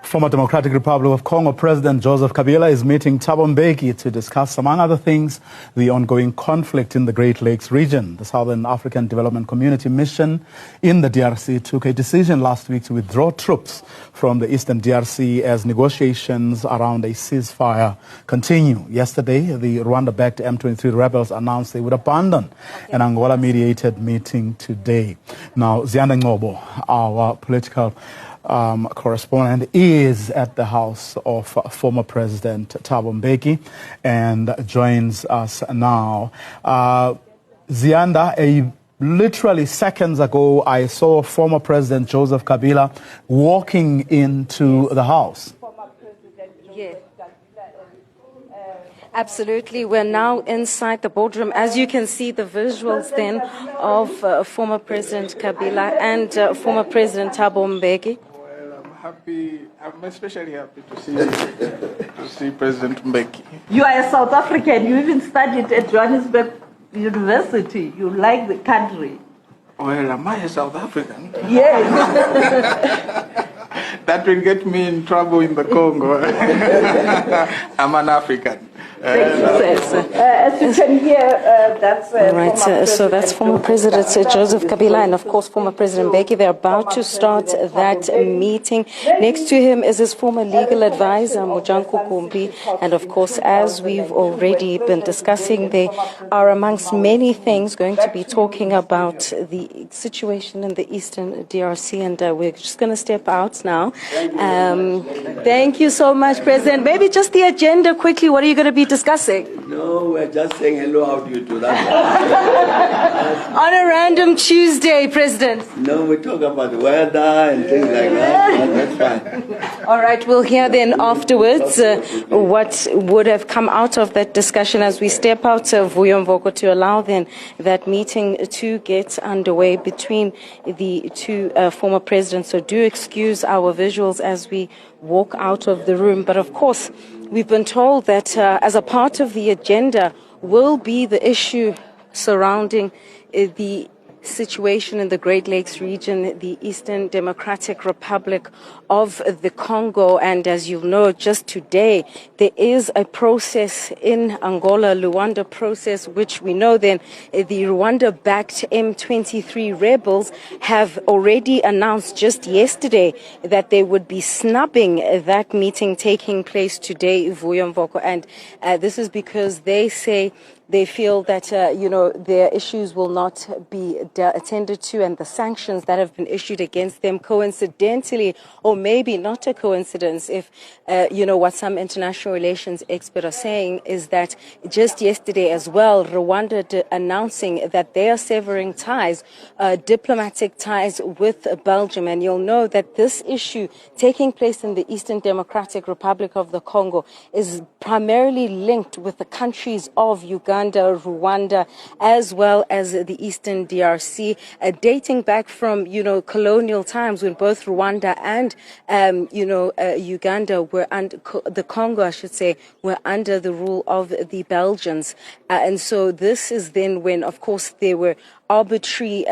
Former Democratic Republic of Congo President Joseph Kabila is meeting Thabo Mbeki to discuss, among other things, the ongoing conflict in the Great Lakes region. The Southern African Development Community Mission in the DRC took a decision last week to withdraw troops from the eastern DRC as negotiations around a ceasefire continue. Yesterday, the Rwanda-backed M23 rebels announced they would abandon an Angola-mediated meeting today. Now, Zianda Ngobo, our political correspondent, is at the house of former President Thabo Mbeki and joins us now. Zianda, literally seconds ago, I saw former President Joseph Kabila walking into the house. Yes. Absolutely. We're now inside the boardroom. As you can see, the visuals then of former President Kabila and former President Thabo Mbeki. I'm especially happy to see President Mbeki. You are a South African. You even studied at Johannesburg University. You like the country. Well, am I a South African? Yes. That will get me in trouble in the Congo. I'm an African. As you can hear, that's right. So that's former President Joseph Kabila and, of course, former President Mbeki. They're about to start that meeting. Next to him is his former legal advisor, Mojanku Kumbi. And, of course, as we've already been discussing, they are, amongst many things, going to be talking about the situation in the eastern DRC. And we're just going to step out now. Thank you so much, President. Maybe just the agenda quickly. What are you going to be discussing? No, we're just saying hello, how do you do that? On a random Tuesday, President. No, we talk about the weather and things like that. That's fine. All right, we'll hear then afterwards what would have come out of that discussion as we step out of Vuyo to allow then that meeting to get underway between the two former presidents. So do excuse our visuals as we walk out of the room. But of course, we've been told that as a part of the agenda will be the issue surrounding the situation in the Great Lakes region, the Eastern Democratic Republic of the Congo. And as you know, just today, there is a process in Angola, Luanda process, which we know then the Rwanda-backed M23 rebels have already announced just yesterday that they would be snubbing that meeting taking place today, Vuyo Mvoko. And this is because they say they feel that, their issues will not be attended to, and the sanctions that have been issued against them coincidentally, or maybe not a coincidence, if, what some international relations experts are saying is that just yesterday as well, Rwanda announcing that they are severing ties, diplomatic ties with Belgium. And you'll know that this issue taking place in the Eastern Democratic Republic of the Congo is primarily linked with the countries of Uganda, Rwanda, as well as the Eastern DRC, dating back from, colonial times when both Rwanda and, Uganda were under, the Congo, I should say, were under the rule of the Belgians. And so this is then when, of course, there were arbitrary,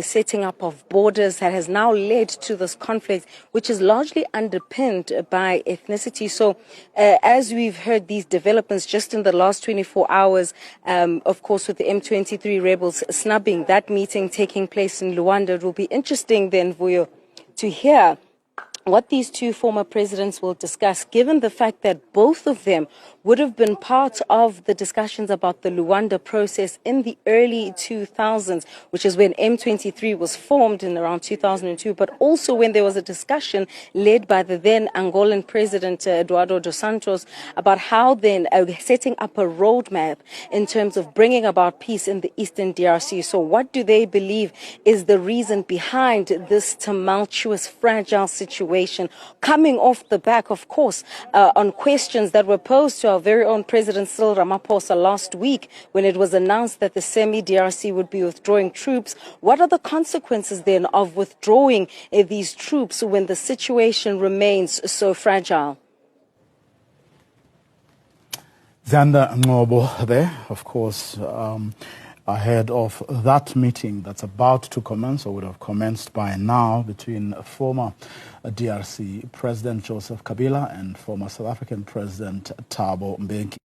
setting up of borders that has now led to this conflict, which is largely underpinned by ethnicity. So as we've heard these developments just in the last 24 hours, of course, with the M23 rebels snubbing that meeting taking place in Luanda, it will be interesting then, Vuyo, to hear what these two former presidents will discuss, given the fact that both of them would have been part of the discussions about the Luanda process in the early 2000s, which is when M23 was formed in around 2002, but also when there was a discussion led by the then Angolan president, Eduardo dos Santos, about how then setting up a roadmap in terms of bringing about peace in the Eastern DRC. So what do they believe is the reason behind this tumultuous, fragile situation, coming off the back, of course, on questions that were posed to our very own President Cyril Ramaphosa last week when it was announced that the semi-DRC would be withdrawing troops. What are the consequences then of withdrawing these troops when the situation remains so fragile? Zianda Ngobo there, of course, ahead of that meeting that's about to commence, or would have commenced by now, between former DRC President Joseph Kabila and former South African President Thabo Mbeki.